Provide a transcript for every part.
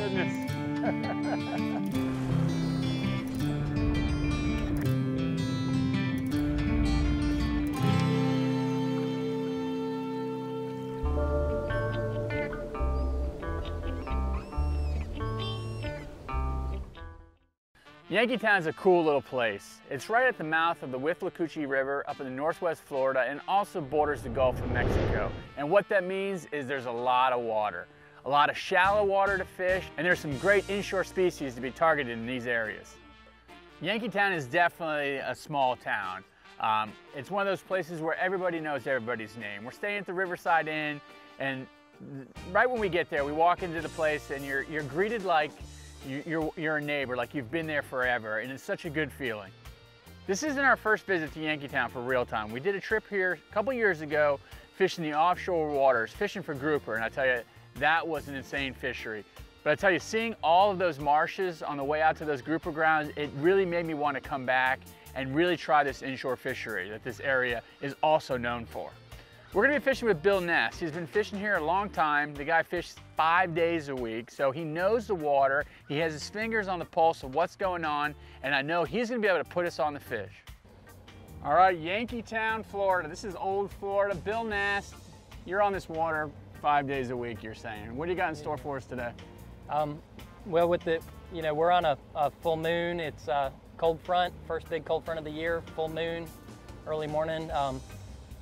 goodness. Yankeetown is a cool little place. It's right at the mouth of the Withlacoochee River up in the northwest Florida and also borders the Gulf of Mexico. And what that means is there's a lot of water. A lot of shallow water to fish, and there's some great inshore species to be targeted in these areas. Yankeetown is definitely a small town. It's one of those places where everybody knows everybody's name. We're staying at the Riverside Inn, and right when we get there, we walk into the place and you're greeted like you're a neighbor, like you've been there forever, and it's such a good feeling. This isn't our first visit to Yankeetown for real time. We did a trip here a couple years ago, fishing the offshore waters, fishing for grouper, and I tell you, that was an insane fishery. But I tell you, seeing all of those marshes on the way out to those grouper grounds, it really made me want to come back and really try this inshore fishery that this area is also known for. We're gonna be fishing with Bill Ness. He's been fishing here a long time. The guy fishes 5 days a week, so he knows the water. He has his fingers on the pulse of what's going on, and I know he's gonna be able to put us on the fish. All right, Yankeetown, Florida. This is old Florida. Bill Ness, you're on this water 5 days a week, you're saying. What do you got in store for us today? Well, with the, we're on a full moon. It's cold front, first big cold front of the year, full moon, early morning.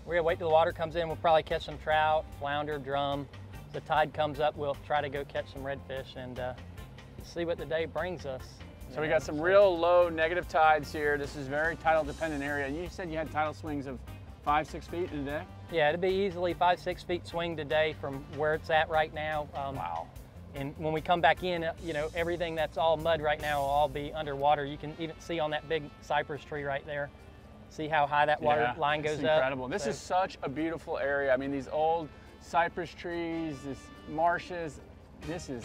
We're gonna wait till the water comes in. We'll probably catch some trout, flounder, drum. As the tide comes up, we'll try to go catch some redfish and see what the day brings us. So we got some real low negative tides here. This is very tidal dependent area. You said you had tidal swings of 5-6 feet in a day? Yeah, it'd be easily 5-6 feet swing today from where it's at right now. Wow. And when we come back in, everything that's all mud right now will all be underwater. You can even see on that big cypress tree right there. See how high that water line goes up? Incredible. This is such a beautiful area. I mean, these old cypress trees, this marshes, this is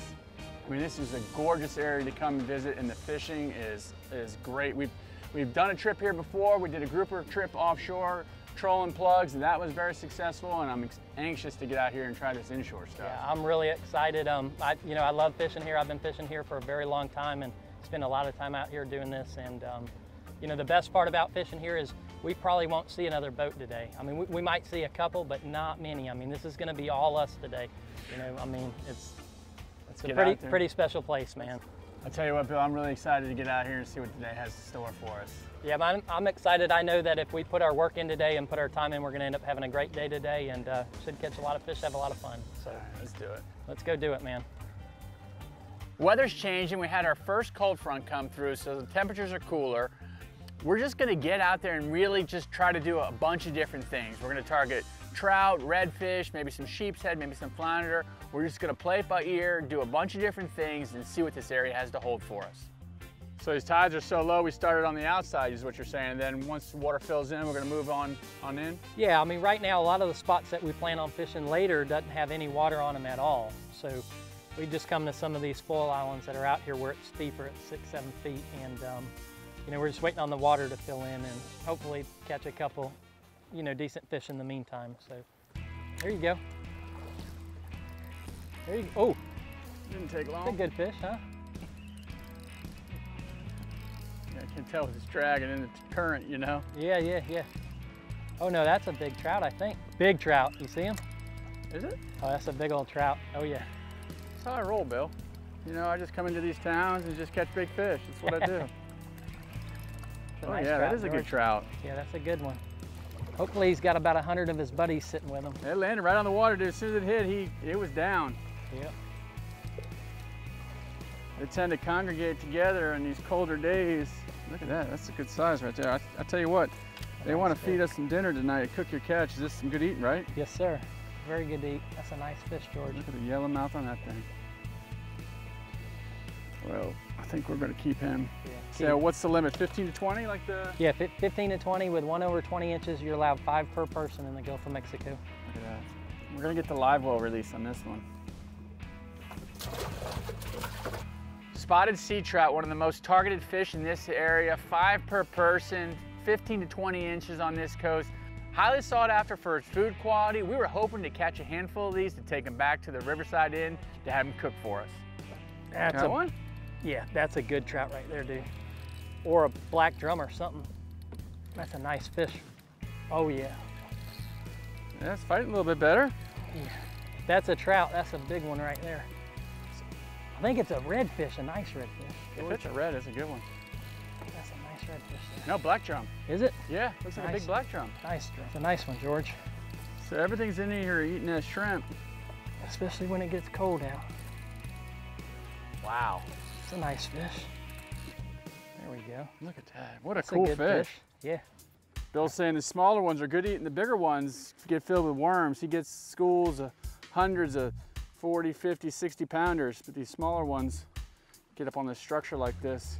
a gorgeous area to come and visit, and the fishing is great. We've done a trip here before. We did a grouper trip offshore, trolling plugs, and that was very successful, and I'm anxious to get out here and try this inshore stuff. Yeah, I'm really excited. I love fishing here. I've been fishing here for a very long time and spend a lot of time out here doing this. And the best part about fishing here is we probably won't see another boat today. I mean, we might see a couple, but not many. I mean, this is going to be all us today. It's a pretty special place, man. I tell you what, Bill, I'm really excited to get out here and see what today has in store for us. Yeah, I'm excited. I know that if we put our work in today and put our time in, we're going to end up having a great day today and should catch a lot of fish, have a lot of fun. So let's do it. Let's go do it, man. Weather's changing. We had our first cold front come through, so the temperatures are cooler. We're just gonna get out there and really just try to do a bunch of different things. We're gonna target trout, redfish, maybe some sheep's head, maybe some flounder. We're just gonna play it by ear, do a bunch of different things, and see what this area has to hold for us. So these tides are so low, we started on the outside is what you're saying. Then once the water fills in, we're gonna move on in? Yeah, I mean, right now, a lot of the spots that we plan on fishing later doesn't have any water on them at all. So we just come to some of these spoil islands that are out here where it's steeper at 6-7 feet. And we're just waiting on the water to fill in and hopefully catch a couple, decent fish in the meantime. So there you go. There you go. Oh, didn't take long. That's a good fish, huh? Yeah, I can tell it's dragging in the current, Yeah. Oh no, that's a big trout, I think. Big trout. You see him? Is it? Oh, that's a big old trout. Oh yeah. That's how I roll, Bill. I just come into these towns and just catch big fish. That's what I do. Oh yeah, that is a good trout. Yeah, that's a good one. Hopefully he's got about 100 of his buddies sitting with him. It landed right on the water, dude. As soon as it hit, it was down. Yep. They tend to congregate together in these colder days. Look at that, that's a good size right there. I tell you what, they want to feed us some dinner tonight. Cook your catch. Is this some good eating, right? Yes, sir. Very good to eat. That's a nice fish, George. Look at the yellow mouth on that thing. Well, I think we're going to keep him. Yeah. So what's the limit, 15 to 20 like the? Yeah, 15 to 20 with 1 over 20 inches. You're allowed 5 per person in the Gulf of Mexico. Look at that. We're going to get the live well release on this one. Spotted sea trout, one of the most targeted fish in this area, 5 per person, 15 to 20 inches on this coast. Highly sought after for its food quality. We were hoping to catch a handful of these to take them back to the Riverside Inn to have them cooked for us. That's Got one? Yeah, that's a good trout right there, dude. Or a black drum or something. That's a nice fish. Oh yeah. Yeah, it's fighting a little bit better. Yeah. That's a trout. That's a big one right there. I think it's a redfish, a nice redfish. If it's a red, it's a good one. That's a nice redfish there. No, black drum. Is it? Yeah, looks like a big black drum. Nice drum. It's a nice one, George. So everything's in here eating that shrimp. Especially when it gets cold out. Wow. It's a nice fish. There we go. Look at that. What a That's cool good fish. Yeah. Bill's saying the smaller ones are good eating. The bigger ones get filled with worms. He gets schools of hundreds of 40, 50, 60 pounders, but these smaller ones get up on this structure like this.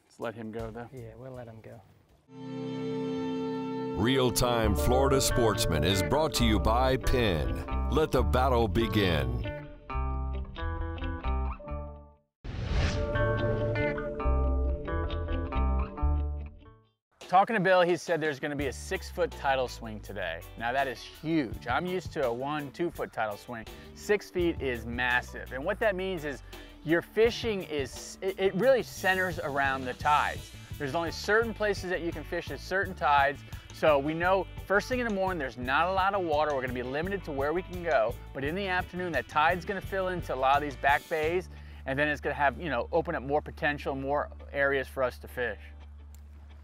Let's let him go though. Yeah, we'll let him go. Real-Time Florida Sportsman is brought to you by Penn. Let the battle begin. Talking to Bill, he said there's gonna be a 6-foot tidal swing today. Now that is huge. I'm used to a 1-2 foot tidal swing. 6 feet is massive. And what that means is your fishing it really centers around the tides. There's only certain places that you can fish at certain tides. So we know first thing in the morning, there's not a lot of water. We're gonna be limited to where we can go. But in the afternoon, that tide's gonna fill into a lot of these back bays, and then it's gonna have, open up more potential, more areas for us to fish.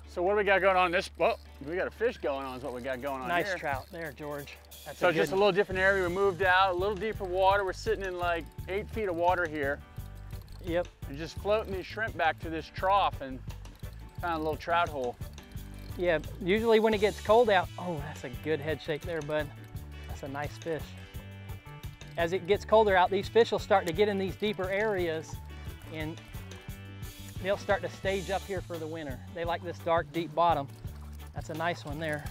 So what do we got going on this? Well, we got a fish going on is what we got going on here. Nice trout there, George. That's so just a little different area. We moved out, a little deeper water. We're sitting in like 8 feet of water here. Yep. And just floating these shrimp back to this trough and found a little trout hole. Yeah, usually when it gets cold out, oh, that's a good head shake there, bud. That's a nice fish. As it gets colder out, these fish will start to get in these deeper areas and they'll start to stage up here for the winter. They like this dark, deep bottom. That's a nice one there.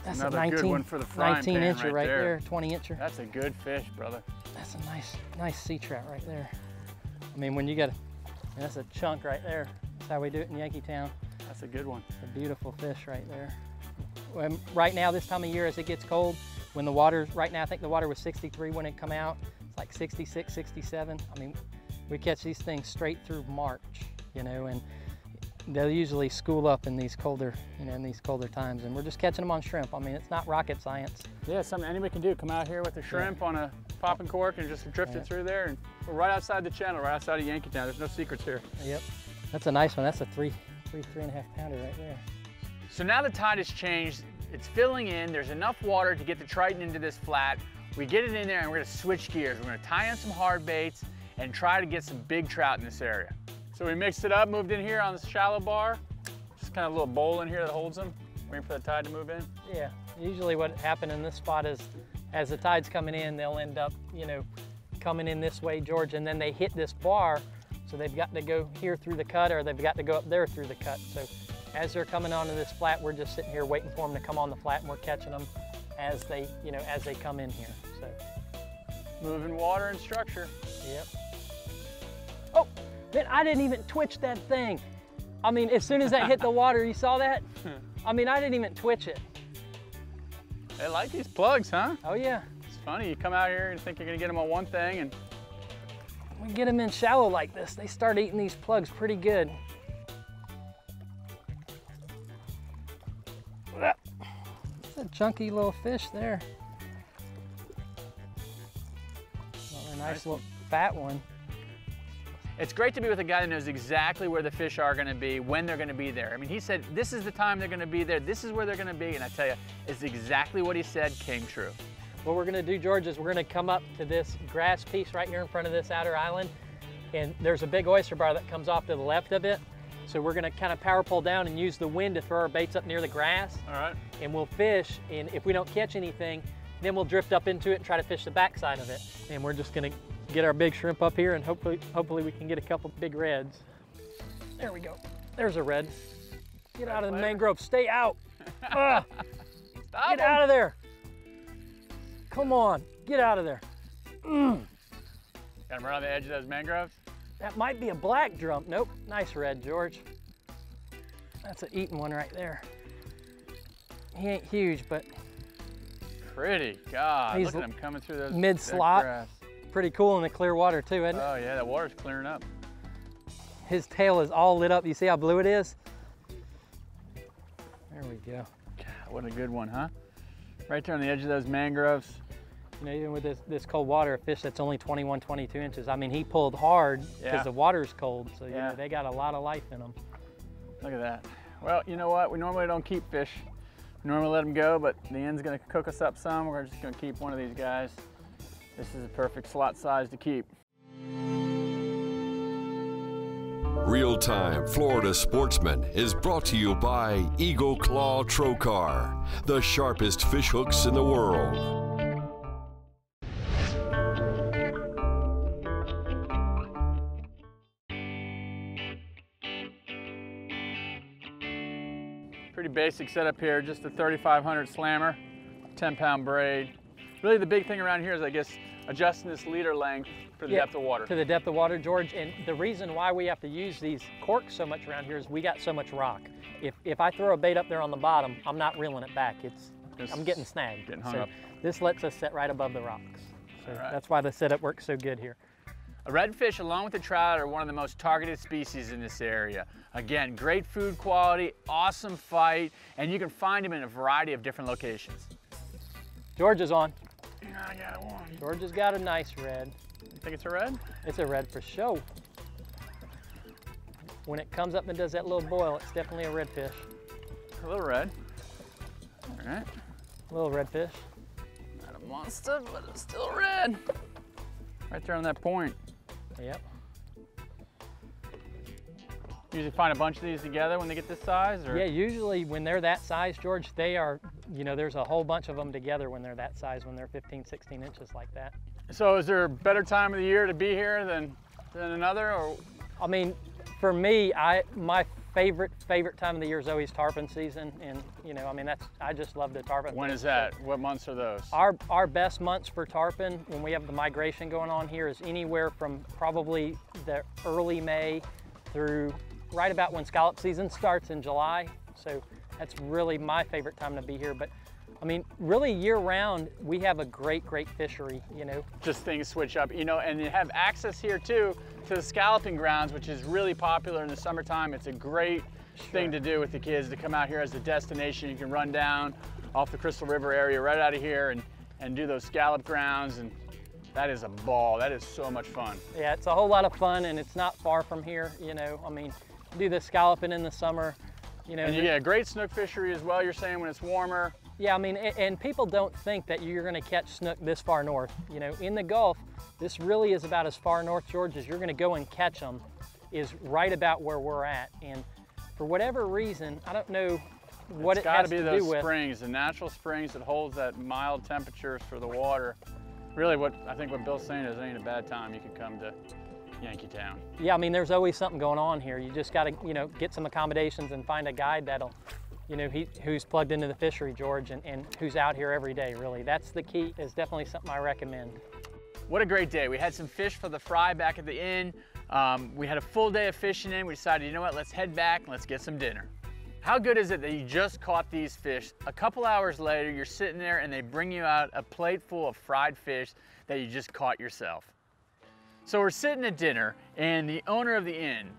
That's another a 19, good one for the frying pan 19-incher right there, 20-incher. That's a good fish, brother. That's a nice sea trout right there. I mean, when you got that's a chunk right there. That's how we do it in Yankeetown. That's a good one. It's a beautiful fish right there. Right now, this time of year, as it gets cold, when the water's, right now I think the water was 63 when it come out. It's like 66, 67. I mean, we catch these things straight through March, and they'll usually school up in these colder, in these colder times, and we're just catching them on shrimp. I mean, it's not rocket science. Yeah, it's something anybody can do. Come out here with a shrimp on a popping cork and just drift it through there, and we're right outside the channel, right outside of Yankeetown. There's no secrets here. Yep, that's a nice one. That's a 3.5 pounder right there. So now the tide has changed. It's filling in. There's enough water to get the Triton into this flat. We get it in there and we're gonna switch gears. We're gonna tie in some hard baits and try to get some big trout in this area. So we mixed it up, moved in here on the shallow bar. Just kind of a little bowl in here that holds them, waiting for the tide to move in. Yeah, usually what happened in this spot is as the tide's coming in, they'll end up, coming in this way, George, and then they hit this bar, so they've got to go here through the cut or they've got to go up there through the cut. So as they're coming onto this flat, we're just sitting here waiting for them to come on the flat, and we're catching them as they, as they come in here. So moving water and structure. Yep. Oh, man, I didn't even twitch that thing. I mean, as soon as that hit the water, you saw that? I mean, I didn't even twitch it. They like these plugs, huh? Oh yeah. It's funny, you come out here and think you're gonna get them on one thing, and we get them in shallow like this, they start eating these plugs pretty good. That's a chunky little fish there. Another nice little fat one. It's great to be with a guy that knows exactly where the fish are gonna be, when they're gonna be there. I mean, he said, this is the time they're gonna be there, this is where they're gonna be, and I tell you, it's exactly what he said came true. What we're gonna do, George, is we're gonna come up to this grass piece right here in front of this outer island, and there's a big oyster bar that comes off to the left of it. So we're gonna kind of power pull down and use the wind to throw our baits up near the grass. All right. And we'll fish, and if we don't catch anything, then we'll drift up into it and try to fish the backside of it. And we're just gonna get our big shrimp up here, and hopefully we can get a couple big reds. There we go. There's a red. Get out of the mangrove. Stay out. Get out of there. Come on. Get out of there. Got him right on the edge of those mangroves? That might be a black drum. Nope. Nice red, George. That's an eating one right there. He ain't huge, but pretty. God, he's look at him coming through those mid-slot. pretty cool in the clear water too, isn't it? Oh yeah, that water's clearing up. His tail is all lit up. You see how blue it is? There we go. God, what a good one, huh? Right there on the edge of those mangroves. You know, even with this cold water, a fish that's only 21, 22 inches, I mean, he pulled hard because the water's cold, so you know, they got a lot of life in them. Look at that. Well, you know what? We normally don't keep fish. We normally let them go, but the end's gonna cook us up some. We're just gonna keep one of these guys. This is a perfect slot size to keep. Real-Time Florida Sportsman is brought to you by Eagle Claw Trocar, the sharpest fish hooks in the world. Pretty basic setup here, just a 3500 slammer, 10-pound braid. Really the big thing around here is, I guess, adjusting this leader length for the depth of water. To the depth of water, George, and the reason why we have to use these corks so much around here is we got so much rock. If I throw a bait up there on the bottom, I'm not reeling it back. I'm getting snagged. Getting hung up. This lets us set right above the rocks. So that's why the setup works so good here. A redfish, along with the trout, are one of the most targeted species in this area. Again, great food quality, awesome fight, and you can find them in a variety of different locations. George is on. I got one. George has got a nice red. You think it's a red? It's a red for sure. When it comes up and does that little boil, it's definitely a redfish. A little red. All right. A little redfish. Not a monster, but it's still red. Right there on that point. Yep. Usually find a bunch of these together when they get this size? Or? Yeah, usually when they're that size, George, they are, you know, there's a whole bunch of them together when they're that size, when they're 15, 16 inches like that. So is there a better time of the year to be here than another? Or? I mean, for me, my favorite time of the year is always tarpon season, and you know, I mean, I just love the tarpon. When is that? What months are those? Our best months for tarpon, when we have the migration going on here, is anywhere from probably the early May through right about when scallop season starts in July. So that's really my favorite time to be here. But I mean, really year round, we have a great fishery, you know. Just things switch up, you know, and you have access here too to the scalloping grounds, which is really popular in the summertime. It's a great thing to do with the kids, to come out here as a destination. You can run down off the Crystal River area right out of here and do those scallop grounds, and that is a ball. That is so much fun. Yeah, it's a whole lot of fun, and it's not far from here, you know. I mean, do the scalloping in the summer, you know. And you get a great snook fishery as well, you're saying, when it's warmer. Yeah, I mean, and people don't think that you're gonna catch snook this far north. You know, in the Gulf, this really is about as far north, George, as you're gonna go and catch them, is right about where we're at. And for whatever reason, I don't know what it has to do with. It's gotta be those springs, the natural springs that holds that mild temperatures for the water. Really I think what Bill's saying is it ain't a bad time you can come to Yankeetown. Yeah, I mean, there's always something going on here. You just gotta, you know, get some accommodations and find a guide that'll, you know, who's plugged into the fishery, George, and who's out here every day, really. That's the key. Is definitely something I recommend. What a great day. We had some fish for the fry back at the inn. We had a full day of fishing in. We decided, you know what, let's head back and let's get some dinner. How good is it that you just caught these fish? A couple hours later, you're sitting there and they bring you out a plate full of fried fish that you just caught yourself. So we're sitting at dinner, and the owner of the inn,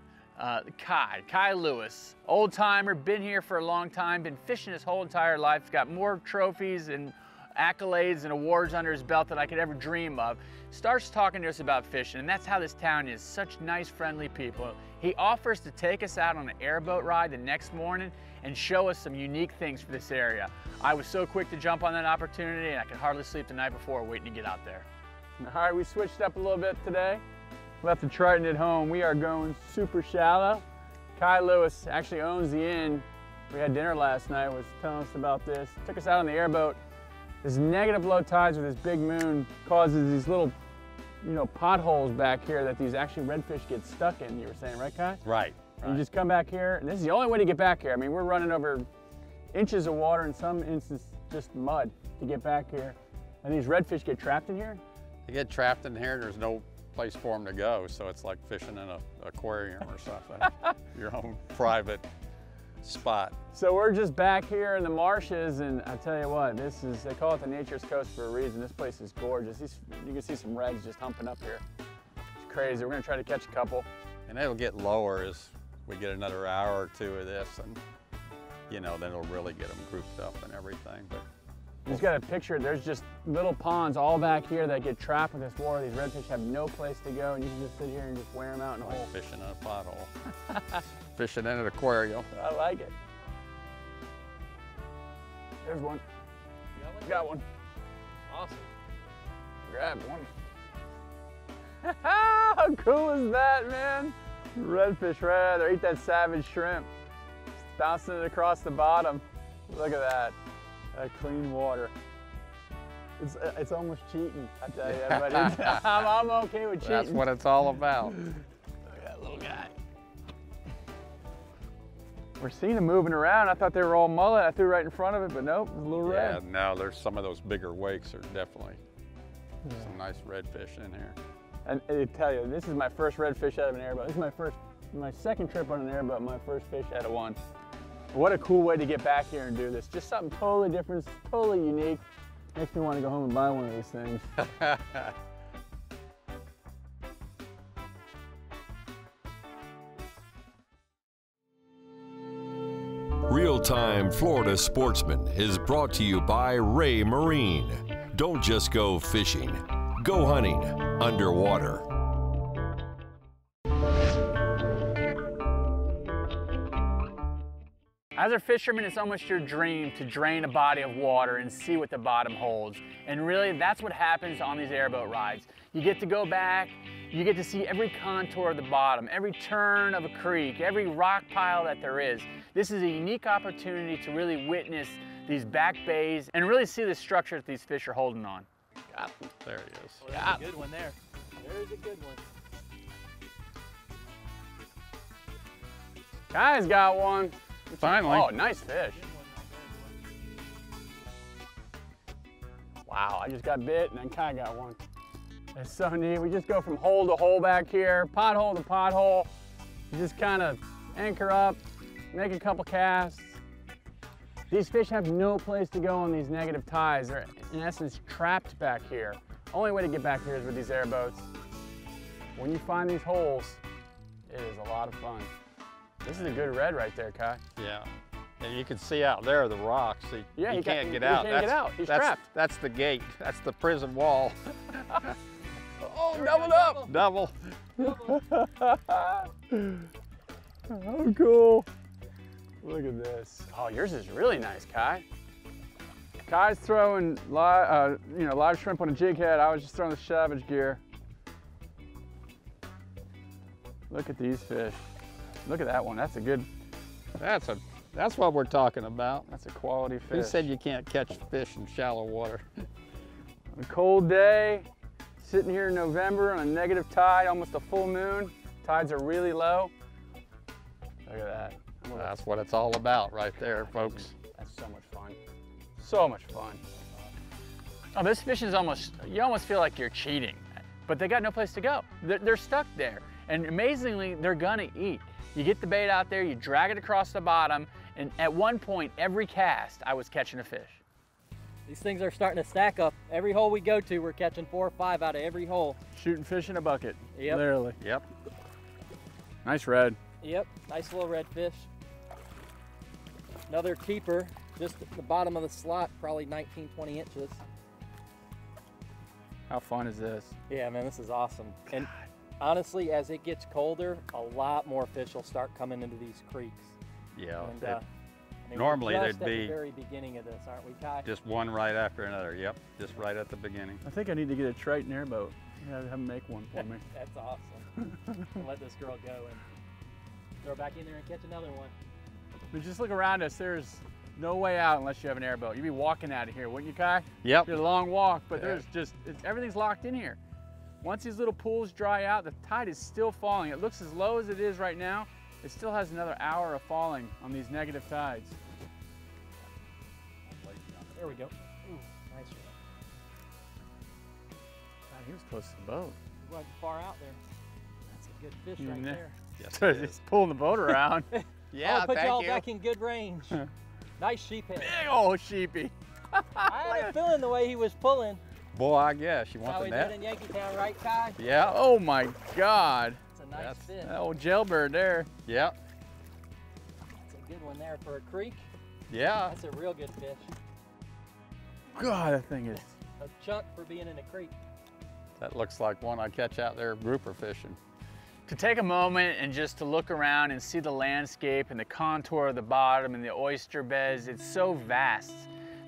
Kai Lewis, old timer, been here for a long time, been fishing his whole entire life, he's got more trophies and accolades and awards under his belt than I could ever dream of, starts talking to us about fishing, and that's how this town is, such nice, friendly people. He offers to take us out on an airboat ride the next morning and show us some unique things for this area. I was so quick to jump on that opportunity, and I could hardly sleep the night before waiting to get out there. All right, we switched up a little bit today. Left the Triton at home. We are going super shallow. Kai Lewis actually owns the inn. We had dinner last night, was telling us about this. Took us out on the airboat. This negative low tides with this big moon causes these little, you know, potholes back here that these actually redfish get stuck in, you were saying, right, Kai? Right. You just come back here, and this is the only way to get back here. I mean, we're running over inches of water, in some instances just mud to get back here. And these redfish get trapped in here? They get trapped in here, there's no place for them to go, so it's like fishing in an aquarium or something. Your own private spot. So we're just back here in the marshes, and I tell you what, this is, they call it the Nature's Coast for a reason. This place is gorgeous. You can see some reds just humping up here. It's crazy. We're gonna try to catch a couple. And it'll get lower as we get another hour or two of this, and you know, then it'll really get them grouped up and everything. But you just got a picture, there's just little ponds all back here that get trapped with this water. These redfish have no place to go, and you can just sit here and just wear them out in a hole. Fishing in a pothole. Fishing in an aquarium. I like it. There's one. Got one. Awesome. Grabbed one. How cool is that, man? Redfish right there. Eat that savage shrimp. Just bouncing it across the bottom. Look at that. That clean water. It's almost cheating, I tell you, but I'm okay with cheating. That's what it's all about. Look at that little guy. We're seeing them moving around. I thought they were all mullet. I threw right in front of it, but nope, it's a little red. Yeah, no, there's some of those bigger wakes are definitely some nice redfish in here. And I tell you, this is my first redfish out of an airboat. This is my second trip on an airboat, my first fish out of one. What a cool way to get back here and do this. Just something totally different, totally unique. Makes me want to go home and buy one of these things. Real-Time Florida Sportsman is brought to you by Ray Marine. Don't just go fishing, go hunting underwater. As a fisherman, it's almost your dream to drain a body of water and see what the bottom holds. And really, that's what happens on these airboat rides. You get to go back, you get to see every contour of the bottom, every turn of a creek, every rock pile that there is. This is a unique opportunity to really witness these back bays and really see the structure that these fish are holding on. Got him. There he is. Well, there's a good one there. There's a good one. Guy's got one. Finally. Oh, nice fish. Wow, I just got bit and then Kai got one. It's so neat. We just go from hole to hole back here, pothole to pothole. You just kind of anchor up, make a couple casts. These fish have no place to go on these negative tides. They're in essence trapped back here. Only way to get back here is with these airboats. When you find these holes, it is a lot of fun. This is a good red right there, Kai. Yeah. And you can see out there the rocks. Yeah, he can't get out. He can't get out. He's trapped. That's the gate. That's the prison wall. Oh, doubled up. Double. Oh, cool. Look at this. Oh, yours is really nice, Kai. Kai's throwing live shrimp on a jig head. I was just throwing the Savage gear. Look at these fish. Look at that one. That's a good. That's what we're talking about. That's a quality fish. Who said you can't catch fish in shallow water? A cold day, sitting here in November on a negative tide, almost a full moon. Tides are really low. Look at that. That's what it's all about right there, folks. That's so much fun. So much fun. Oh, this fish is you almost feel like you're cheating, but they got no place to go. They're stuck there. And amazingly, they're gonna eat. You get the bait out there, you drag it across the bottom, and at one point, every cast, I was catching a fish. These things are starting to stack up. Every hole we go to, we're catching 4 or 5 out of every hole. Shooting fish in a bucket, Yep. literally. Yep. Nice red. Yep, nice little redfish. Another keeper, just at the bottom of the slot, probably 19, 20 inches. How fun is this? Yeah, man, this is awesome. And honestly, as it gets colder, a lot more fish will start coming into these creeks. Yeah. And, I mean, normally we're they'd just at be the very beginning of this, aren't we, Kai? just one right after another. Yep. Just right at the beginning. I think I need to get a Triton airboat. Have him make one for me. That's awesome. I'll let this girl go and throw back in there and catch another one. But just look around us. There's no way out unless you have an airboat. You'd be walking out of here, wouldn't you, Kai? Yep. It's a long walk, but there's everything's locked in here. Once these little pools dry out, the tide is still falling. It looks as low as it is right now. It still has another hour of falling on these negative tides. There we go. Ooh, nice one. God, he was close to the boat. Right far out there. That's a good fish right there. Yes, So it he's is. pulling the boat around. Yeah, I'll put thank y'all you. back in good range. Nice sheephead. Big old sheepy. I had a feeling the way he was pulling. Boy, I guess. You want How the we net? did in Yankeetown, right, Kai? Yeah. Oh my God. It's a nice That's- fish. That old jailbird there. Yeah. It's a good one there for a creek. Yeah. That's a real good fish. God, that thing is. A chunk for being in a creek. That looks like one I catch out there grouper fishing. To take a moment and just to look around and see the landscape and the contour of the bottom and the oyster beds, it's so vast.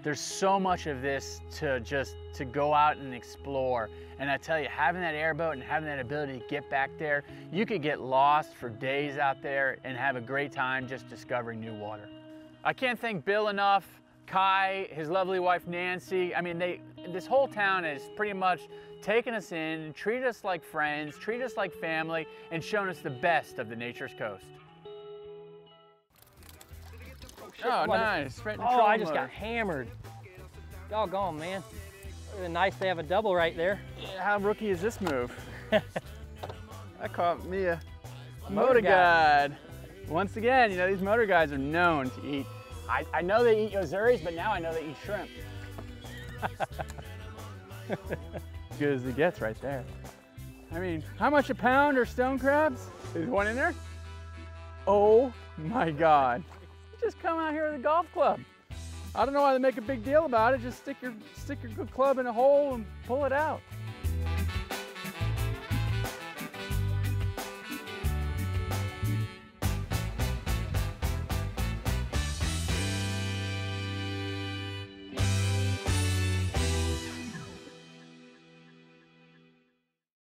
There's so much of this to go out and explore. And I tell you, having that airboat and having that ability to get back there, you could get lost for days out there and have a great time just discovering new water. I can't thank Bill enough, Kai, his lovely wife Nancy. I mean, this whole town has pretty much taken us in, treated us like friends, treated us like family, and shown us the best of the nature's coast. Oh, nice. Right in the Oh, I trolling just motor. got hammered. Doggone, man. It would be nice to have a double right there. Yeah, how rookie is this move? I caught me a Motor motor guide. Once again, you know, these motor guides are known to eat. I know they eat yozuris, but now I know they eat shrimp. Good as it gets right there. I mean, how much a pound are stone crabs? Is one in there? Oh my God. Just come out here with a golf club. I don't know why they make a big deal about it. Just stick your good club in a hole and pull it out.